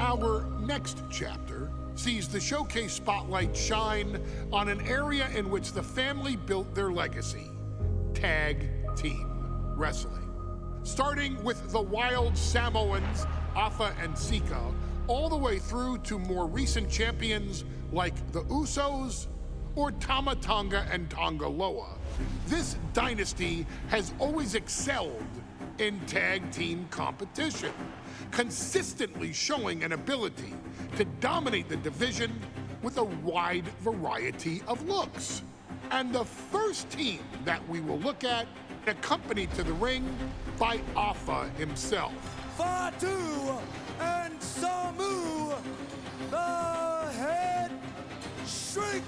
Our next chapter sees the showcase spotlight shine on an area in which the family built their legacy, tag team wrestling. Starting with the wild Samoans, Afa and Sika, all the way through to more recent champions like the Usos or Tama Tonga and Tonga Loa. This dynasty has always excelled in tag team competition, consistently showing an ability to dominate the division with a wide variety of looks. And the first team that we will look at, accompanied to the ring by Afa himself. Fatu and Samu, the Head Shrinkers!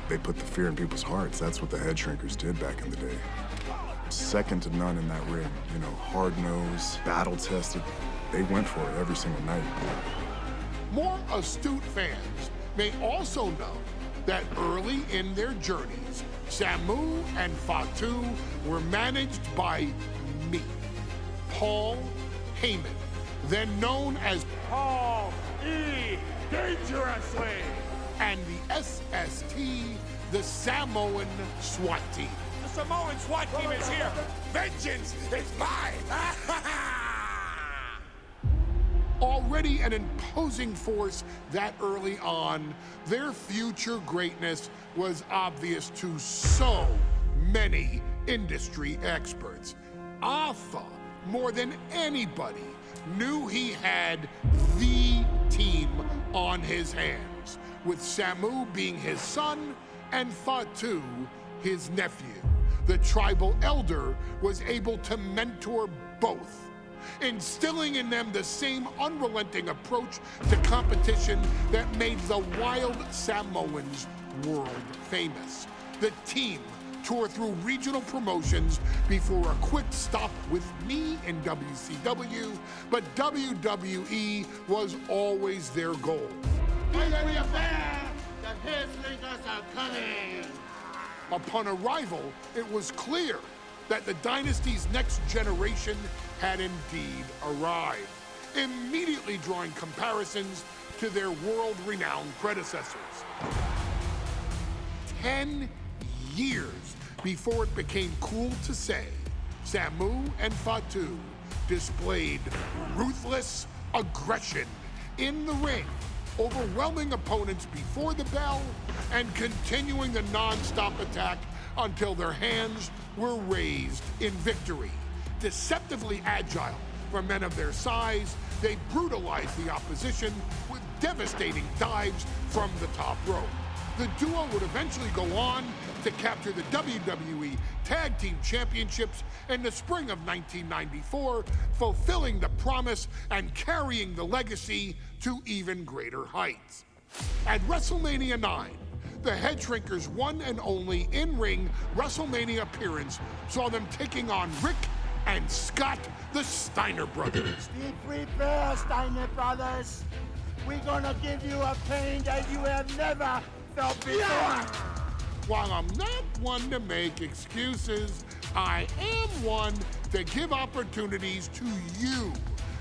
They put the fear in people's hearts. That's what the Head Shrinkers did back in the day. Second to none in that ring. You know, hard-nosed, battle-tested. They went for it every single night. More astute fans may also know that early in their journeys, Samu and Fatu were managed by me, Paul Heyman, then known as Paul E. Dangerously, and the SST, the Samoan SWAT team. The Samoan SWAT team is here! Vengeance is mine! Already an imposing force that early on, their future greatness was obvious to so many industry experts. Afa, more than anybody, knew he had the team on his hands, with Samu being his son and Fatu his nephew. The tribal elder was able to mentor both, instilling in them the same unrelenting approach to competition that made the wild Samoans world famous. The team toured through regional promotions before a quick stop with me in WCW, but WWE was always their goal. The Head Shrinkers are coming! Upon arrival, it was clear that the dynasty's next generation had indeed arrived, immediately drawing comparisons to their world-renowned predecessors. 10 years before it became cool to say, Samu and Fatu displayed ruthless aggression in the ring, overwhelming opponents before the bell and continuing the non-stop attack until their hands were raised in victory. Deceptively agile for men of their size, they brutalized the opposition with devastating dives from the top rope. The duo would eventually go on to capture the WWE Tag Team Championships in the spring of 1994, fulfilling the promise and carrying the legacy to even greater heights. At WrestleMania 9, the Head Shrinkers' one and only in-ring WrestleMania appearance saw them taking on Rick and Scott, the Steiner brothers. Be prepared, Steiner brothers. We're gonna give you a pain that you have never felt before. While I'm not one to make excuses, I am one to give opportunities to you,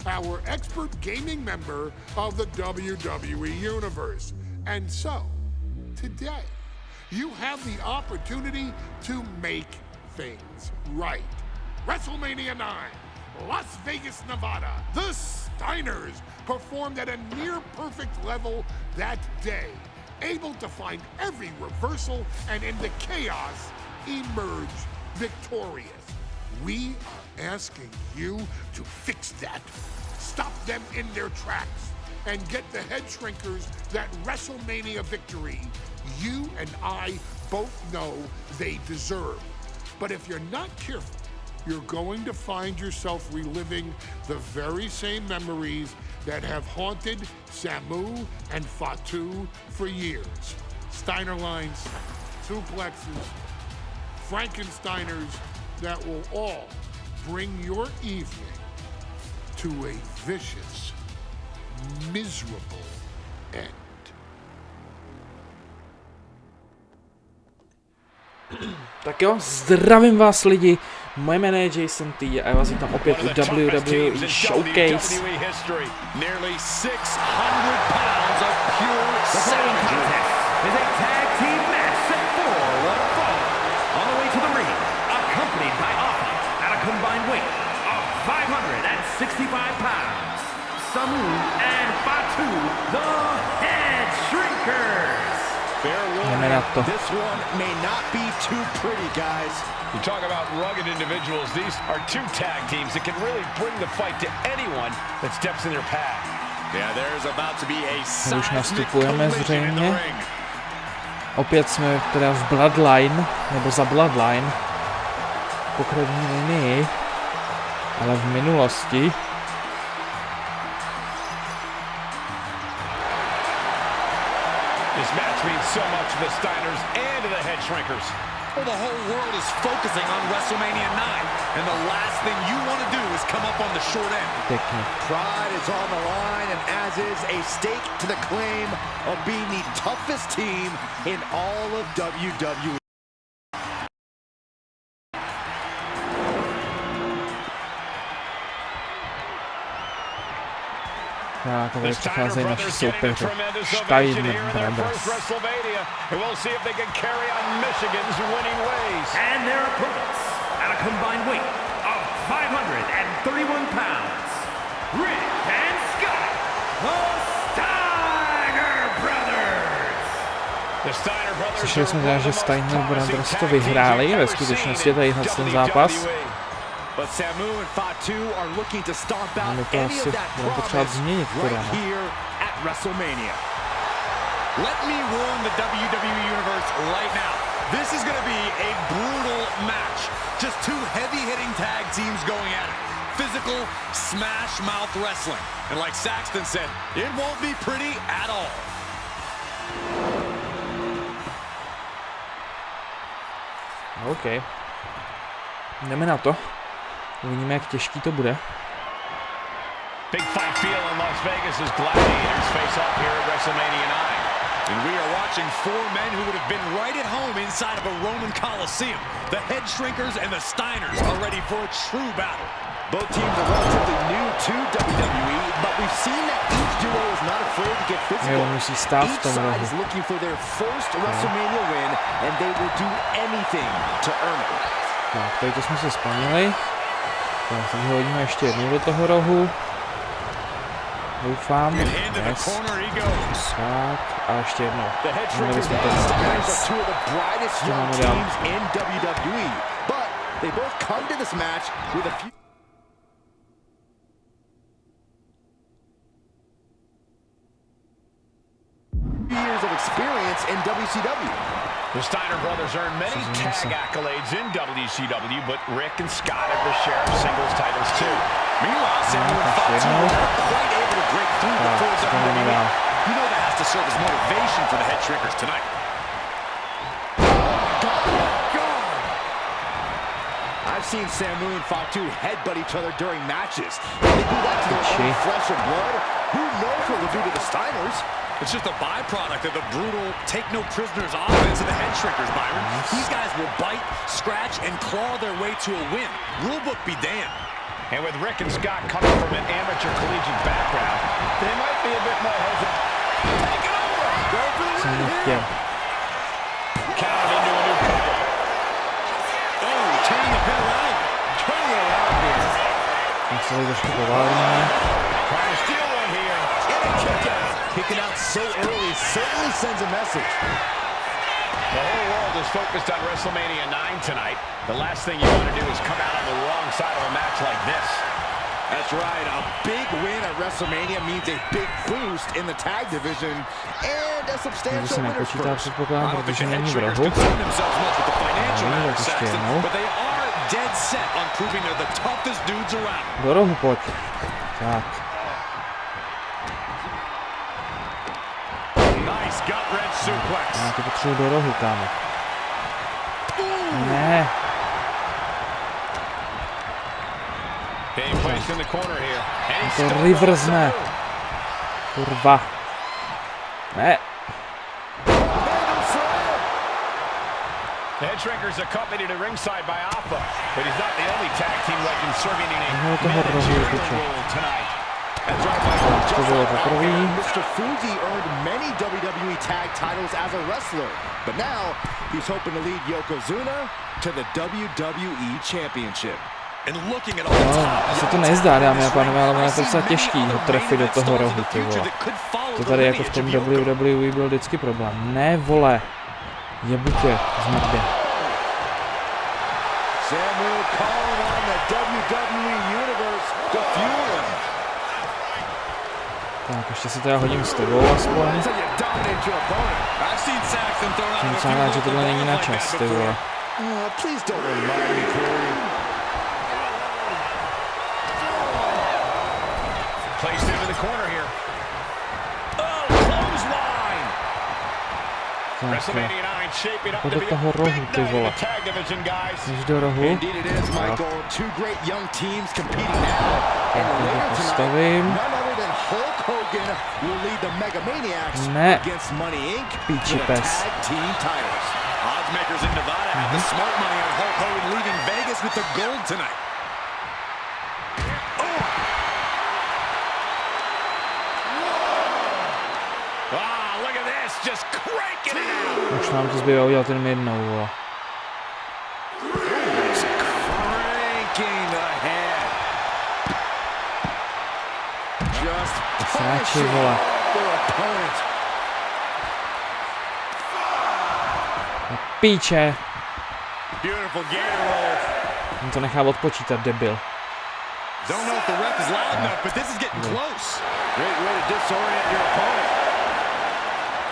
our expert gaming member of the WWE Universe. And so, today, you have the opportunity to make things right. WrestleMania 9, Las Vegas, Nevada. The Steiners performed at a near-perfect level that day, able to find every reversal and in the chaos emerge victorious. We are asking you to fix that, stop them in their tracks, and get the Head Shrinkers that WrestleMania victory you and I both know they deserve. But if you're not careful, you're going to find yourself reliving the very same memories that have haunted Samu and Fatu for years. Steiner lines, suplexes, Frankensteiners that will all bring your evening to a vicious, miserable end. Tak jo, zdravím vás lidi, Moje jméno je Jason T a já vás vítám opět u WWE Showcase. Samu and Fatu, the head shrinkers. Jdeme na to. This one may not be too pretty, guys. You talk about rugged individuals. These are two tag teams that can really bring the fight to anyone that steps in their path. Yeah, there's about to be a Už nastupujeme zřejmě. Opět jsme teda v Bloodline, nebo za Bloodline. Po krevní linii. Ale v minulosti. This match means so much to the Steiners and to the head shrinkers. Well, the whole world is focusing on WrestleMania 9, and the last thing you want to do is come up on the short end. Pěkně. Pride is on the line, and as is a stake to the claim of being the toughest team in all of WWE. Tak, tady přicházejí naši soupeři. Steiner Brothers. And their opponents at a combined weight of 531 pounds, Rick and Scott, the Steiner Brothers. Slyšeli jsme teda, že Steiner Brothers to vyhráli ve skutečnosti tadyhle ten zápas. But Samu and Fatu are looking to stomp out any of that progress right here at WrestleMania. Let me warn the WWE Universe right now. This is going to be a brutal match. Just two heavy-hitting tag teams going at it. Physical, smash-mouth wrestling. And like Saxton said, it won't be pretty at all. OK. Jdeme na to. Uvidíme, jak těžký to bude. Big fight feel in Las Vegas as gladiators face off here at WrestleMania 9. And we are watching four men who would have been right at home inside of a Roman Coliseum. The head shrinkers and the Steiners are ready for a true battle. Both teams are relatively new to WWE, but we've seen that each duo is not afraid to get physical. Each side is looking for their first WrestleMania win, and they will do anything to earn it. Tak, tady to jsme se splnili. Tak, teď hodíme ještě jednou do toho rohu. Doufám. Yes. Tak, a ještě jednou. Měli jsme to nic. Co máme dál? Years of experience in WCW. The Steiner brothers earned many tag accolades in WCW, but Rick and Scott have their share of singles titles too. Meanwhile, Samu and Fatu were not quite able to break through before WWE. You know that has to serve as motivation for the head shrinkers tonight. I've seen Samu and Fatu headbutt each other during matches. If they do that to their own flesh and blood, who knows what they'll do to the Steiners? It's just a byproduct of the brutal take-no-prisoners offense of the head shrinkers, Byron. These guys will bite, scratch, and claw their way to a win. Rulebook be damned. And with Rick and Scott coming from an amateur collegiate background, they might be a bit more hesitant. Take it over! Go for the win here! Counted into a new cover. Oh, turning the pin around. Turning it around here. Museli trošku poválíme. Trying to steal one here. And a kick out. Kicking out so early certainly sends a message. The whole world is focused on WrestleMania 9 tonight. The last thing you want to do is come out on the wrong side of a match like this. That's right. A big win at WrestleMania means a big boost in the tag division and a substantial winner's purse. I don't think the head shrinkers concern themselves much with the financial matter, Saxton, but they are dead set on proving they're the toughest dudes around. Do rohu pojď. Tak. Nice gut wrench suplex. Já to potřebuji do rohu, kámo. Ne. To reversne. Kurva. Ne. The head shrinker's accompanied at ringside by Alpha, but he's not the only tag team legend serving in a managerial role tonight. That's right, Michael. Just like Mr. Fuji earned many WWE tag titles as a wrestler, but now he's hoping to lead Yokozuna to the WWE Championship. Se to nezdá, dámy a pánové, ale je to docela těžký ho trefit do toho rohu, ty vole. To tady jako v tom WWE byl vždycky problém. Ne, vole. Jebu tě, zmrdě. Tak, ještě si teda hodím s tebou aspoň. Jsem docela rád, že tohle není na čas, ty vole. Placed into the corner here. Oh, clothesline. WrestleMania 9 shaping up to be a big night in the tag division, guys. Indeed it is, Michael. Two great young teams competing now. And later tonight, none other than Hulk Hogan will lead the Mega Maniacs against Money Inc. for the tag team titles. Oddsmakers in Nevada have the smart money on Hulk Hogan leaving Vegas with the gold tonight. Just cranking it out. Už nám to zbývá udělat jenom jednou, vole. Sráči, vole. Píče. On to nechá odpočítat, debil. Don't know if the ref is loud enough, but this is getting close. Great way to disorient your opponent.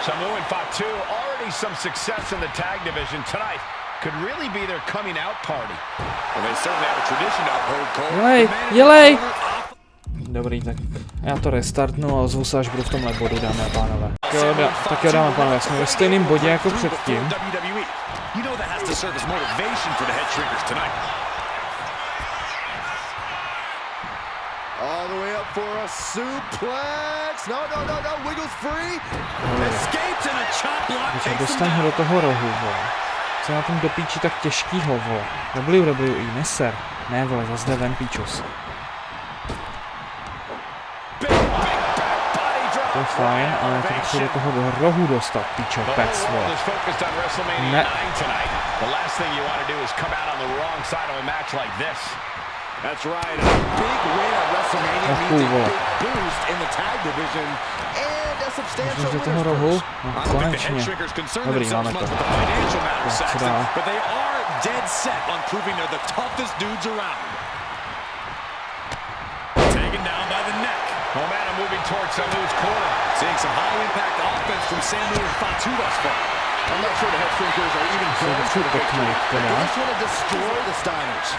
Samu and Fatu already some success in the tag division tonight. Could really be their coming out party. Well, they certainly have a tradition uphold, Cole. Jelej! Dobrý, tak já to restartnu a ozvu se, až budu v tomhle bodu, dámy a pánové. Tak jo, dámy a pánové, jsme ve stejném bodě jako předtím. All the way up for a suplex. No, wiggles free. Escapes in a chop block. Dostaň ho do toho rohu, vole. Co je na tom do píči tak těžkýho, vole. WWE, neser. Ne, vole, zase jde ven, píčus. To je fajn, ale to potřebuji do toho do rohu dostat, píčo, pec, vole. Ne. That's right, a big win at WrestleMania means a big boost in the tag division and a substantial win. I don't think the head shrinkers concern themselves much with the financial matter, Saxton, but they are dead set on proving they're the toughest dudes around. Taken down by the neck. Momentum moving towards Samu's corner. Seeing some high-impact offense from Samu and Fatu thus far. I'm not sure the head shrinkers are even close to the victory. They just want to destroy the Steiners.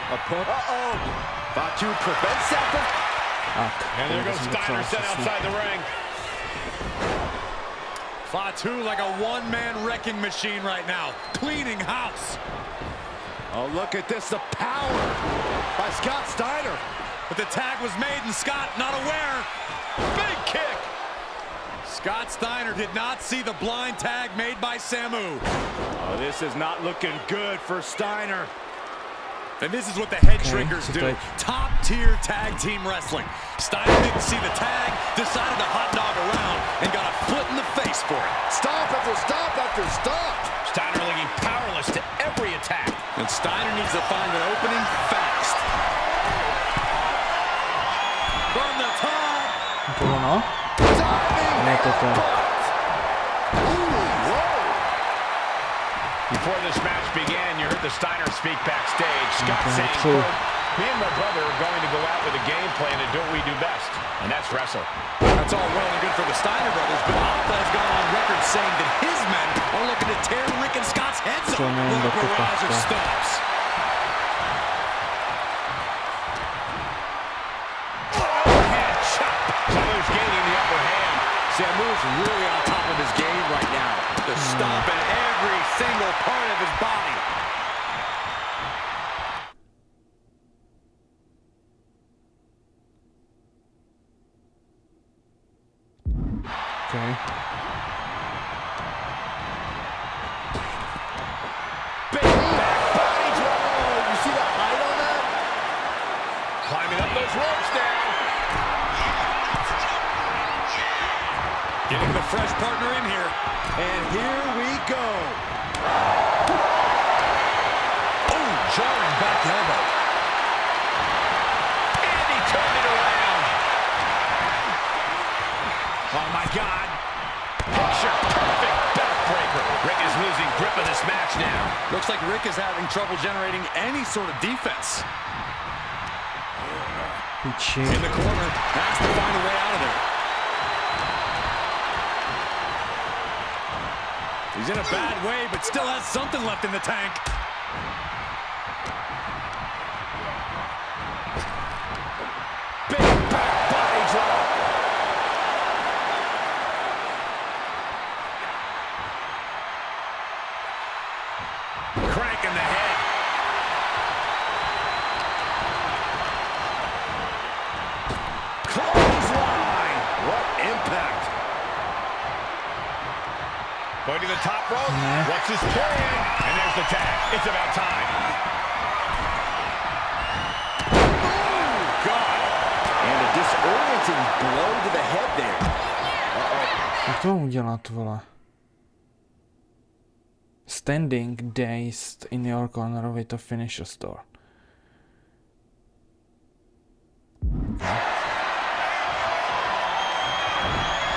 Uh-oh! Fatu prevents that from... And there goes Steiner set outside the ring. Fatu like a one-man wrecking machine right now. Cleaning house. Oh, look at this, the power by Scott Steiner. But the tag was made and Scott not aware. Big kick. Scott Steiner did not see the blind tag made by Samu. Oh, this is not looking good for Steiner. And this is what the head shrinkers do. Top-tier tag team wrestling. Steiner didn't see the tag, decided to hot dog around, and got a foot in the face for it. Stop after stop after stop. Steiner looking powerless to every attack. And Steiner needs to find an opening fast. From the top. Diving. Before this match began, you heard the Steiner speak backstage. Scott saying, me and my brother are going to go out with a game plan and do what we do best, and that's wrestle. That's all well and good for the Steiner brothers, but Alpha has gone on record saying that his men are looking to tear Rick and Scott's heads off with a barrage of stomps. Overhand chop. Samu's gaining the upper hand. Samu's really on top of his game right now. The stomp in every single part of his body. Okay. partner in here. And here we go. Oh, jarring back elbow. And he turned it around. Oh, my God. Picture perfect backbreaker. Rick is losing grip of this match now. Looks like Rick is having trouble generating any sort of defense. In the corner, has to find a way out of there. He's in a bad way, but still has something left in the tank. Big back body drop. Cranking the head. Clothesline. What impact. Going to the top rope. What's his plan? And there's the tag. It's about time. Oh, God. And a disorienting blow to the head there. Jak to mám udělat, vole? Standing dazed in your corner with a finisher store.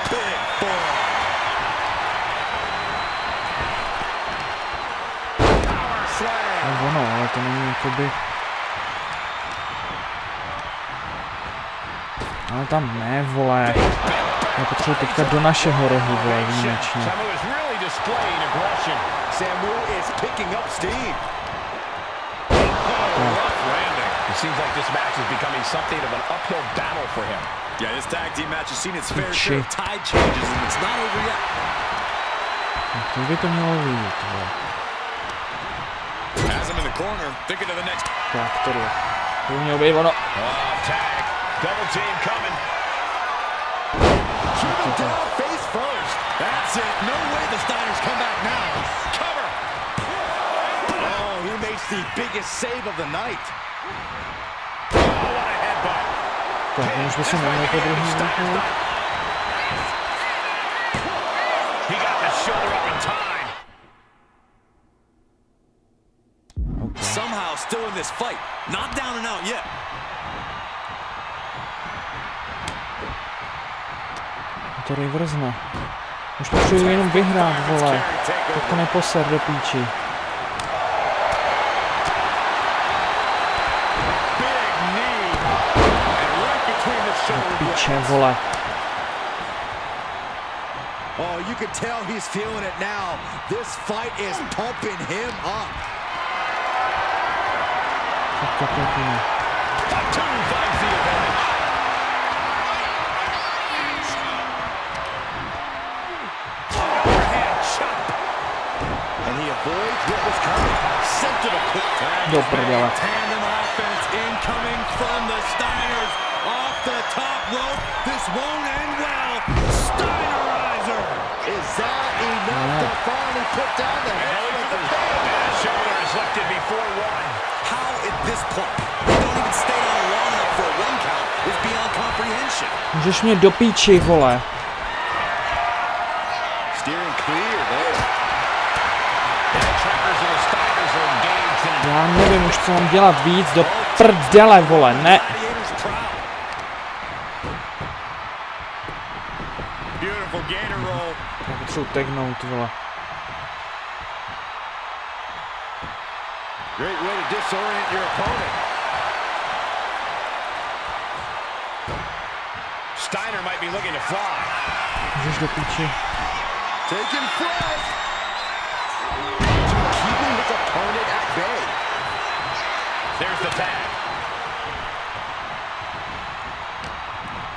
Big forearm. Power slam. No ono, ale to není jakoby... Ale tam ne, vole. Já potřebuji teďka do našeho rohu, vole, výjimečně. Samu is really displaying aggression. Samu is picking up steam. Rough landing. It seems like this match is becoming something of an uphill battle for him. Yeah, this tag team match has seen its fair share of tide changes, and it's not over yet. To by to mělo vyjít, vole. Has him in the corner, thinking of the next. Tak, tady. To by mělo být ono. Oh, tag. Double team coming. Down face first. That's it. No way the Steiners come back now. Cover. Oh, he makes the biggest save of the night. Oh, what a headbutt. Tak, už by se neměl po druhý vypnout. He got the shoulder up in time. Okay. Somehow still in this fight. Not down and out yet. To reverzne. Už potřebuji jenom vyhrát, vole. Tak to neposer do píči. Do píče, vole. Oh, you can tell he's feeling it now. This fight is pumping him up. Tak pěkně. Fatu finds the advantage. Overhand chop. And he avoids what was coming. Sent to the quick tag. Do prdele. Tandem offense incoming from the Steiners. Off the top rope. This won't end well. Steinerizer. Is that enough to finally put down the head of the pin? Shoulder is lifted before one. How at this point they don't even stay on long enough for a 1 count is beyond comprehension. Můžeš mě do píči, vole. Steering clear there. Trackers and the Steiners are engaged in Já nevím už, co mám dělat víc. Do prdele, vole, ne. Beautiful gainer roll. Já potřebuji tagnout, vole. Great way to disorient your opponent. Steiner might be looking to fly. Můžeš do píči. Taking flight. Keeping his opponent at bay. There's the tag.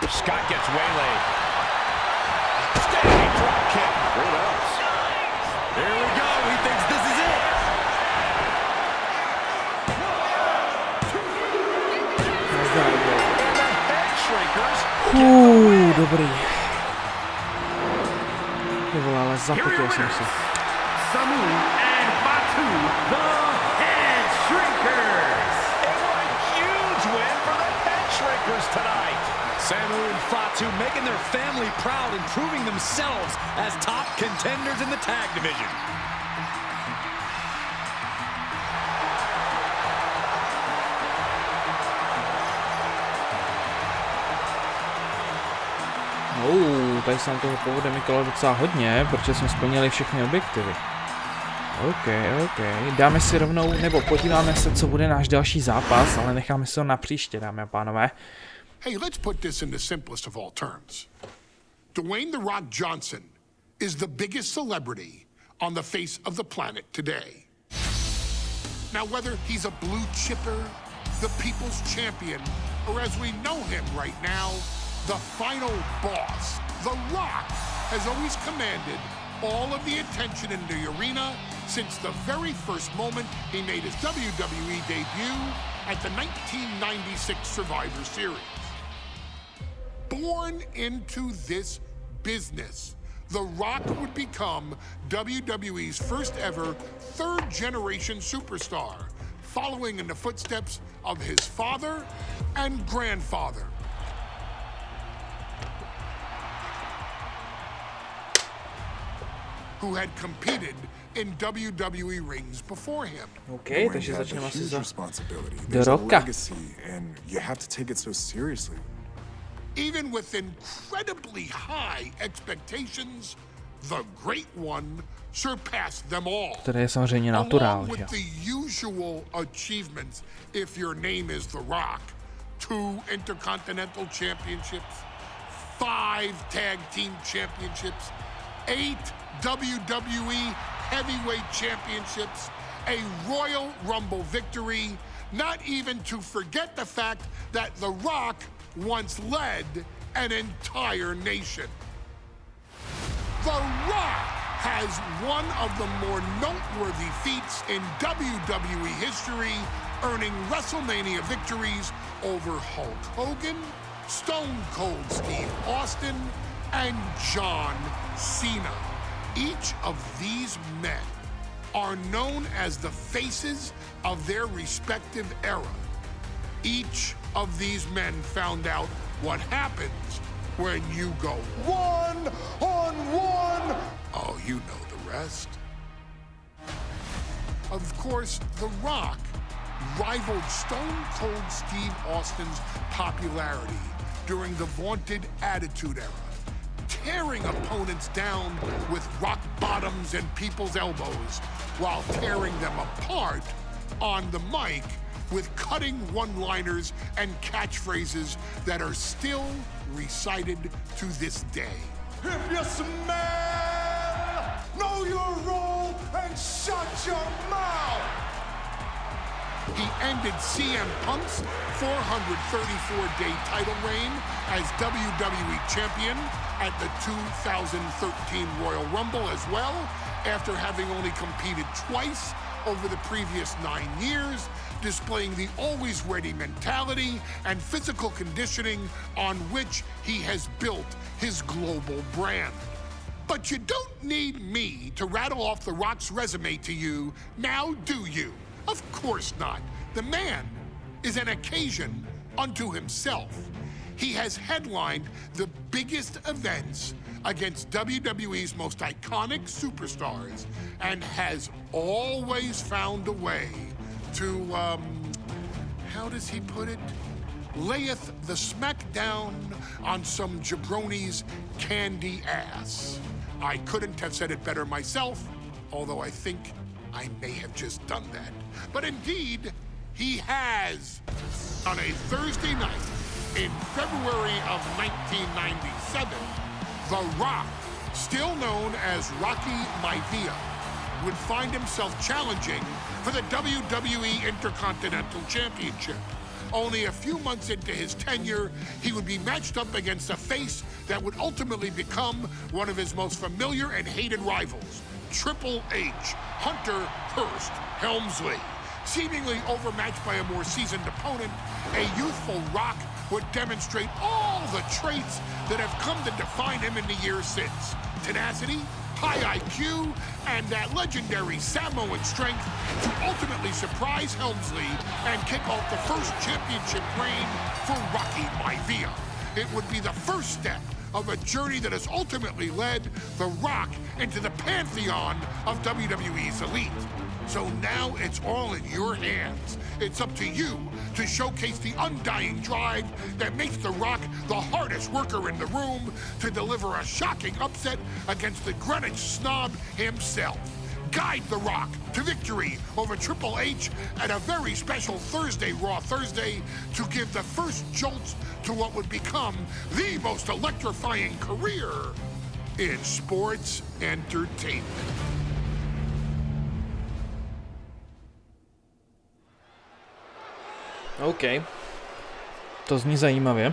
Scott gets waylaid. Standing drop kick. Great ups. Here we go. He thinks this is it. Dobrý. Ty vole, ale zapotil jsem se. Samu and Fatu, the Head Shrinkers. And what a huge win for the Head Shrinkers tonight. Samu and Fatu making their family proud and proving themselves as top contenders in the tag division. Tady se nám toho povede Mikola docela hodně, protože jsme splnili všechny objektivy. OK. Dáme si rovnou, nebo podíváme se, co bude náš další zápas, ale necháme se ho na příště, dámy a pánové. Hey, let's put this in the simplest of all terms. Dwayne "The Rock" Johnson is the biggest celebrity on the face of the planet today. Now, whether he's a blue chipper, the people's champion, or as we know him right now, the final boss, The Rock has always commanded all of the attention in the arena since the very first moment he made his WWE debut at the 1996 Survivor Series. Born into this business, The Rock would become WWE's first ever third-generation superstar, following in the footsteps of his father and grandfather. Who had competed in WWE rings before him. OK, takže začneme asi za The Rocka. And you have to take it so seriously. Even with incredibly high expectations, the Great One surpassed them all. Které je samozřejmě naturální. Along with the usual achievements, if your name is The Rock, 2 Intercontinental Championships, 5 Tag Team Championships, 8 WWE Heavyweight Championships, a Royal Rumble victory, not even to forget the fact that The Rock once led an entire nation. The Rock has one of the more noteworthy feats in WWE history, earning WrestleMania victories over Hulk Hogan, Stone Cold Steve Austin, and John Cena. Each of these men are known as the faces of their respective era. Each of these men found out what happens when you go one-on-one. Oh, you know the rest. Of course, The Rock rivaled Stone Cold Steve Austin's popularity during the vaunted Attitude Era, tearing opponents down with rock bottoms and people's elbows while tearing them apart on the mic with cutting one-liners and catchphrases that are still recited to this day. If you smell, know your role and shut your mouth. He ended CM Punk's 434-day title reign as WWE Champion at the 2013 Royal Rumble as well, after having only competed twice over the previous 9 years, displaying the always ready mentality and physical conditioning on which he has built his global brand. But you don't need me to rattle off The Rock's resume to you, now do you? Of course not. The man is an occasion unto himself. He has headlined the biggest events against WWE's most iconic superstars and has always found a way to, how does he put it? Layeth the smackdown on some jabroni's candy ass. I couldn't have said it better myself, although I think I may have just done that. But indeed, he has. On a Thursday night in February of 1997, The Rock, still known as Rocky Maivia, would find himself challenging for the WWE Intercontinental Championship. Only a few months into his tenure, he would be matched up against a face that would ultimately become one of his most familiar and hated rivals, Triple H, Hunter Hearst Helmsley. Seemingly overmatched by a more seasoned opponent, a youthful Rock would demonstrate all the traits that have come to define him in the years since. Tenacity, high IQ, and that legendary Samoan strength to ultimately surprise Helmsley and kick off the first championship reign for Rocky Maivia. it would be the first step of a journey that has ultimately led The Rock into the pantheon of WWE's elite. So now it's all in your hands. It's up to you to showcase the undying drive that makes The Rock the hardest worker in the room to deliver a shocking upset against the Greenwich snob himself. Guide The Rock to victory over Triple H at a very special Thursday, Raw Thursday, to give the first jolts to what would become the most electrifying career in sports entertainment. OK. To zní zajímavě.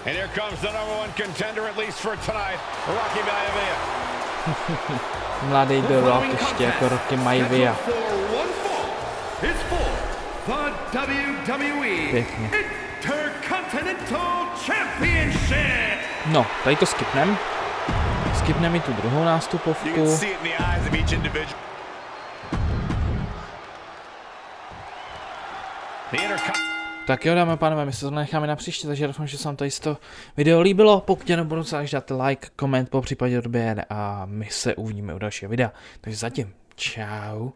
And here comes the #1 contender, at least for tonight, Rocky Maivia. Mladý The Rock ještě jako Rocky Maivia. Pěkně. No, tady to skipnem. Skipnem i tu druhou nástupovku. Tak jo, dámy a pánové, my se to necháme na příště, takže doufám, že se vám tady to video líbilo. Pokud tě nebudu se dáte like, koment, po případě odběr a my se uvidíme u dalšího videa. Takže zatím, čau.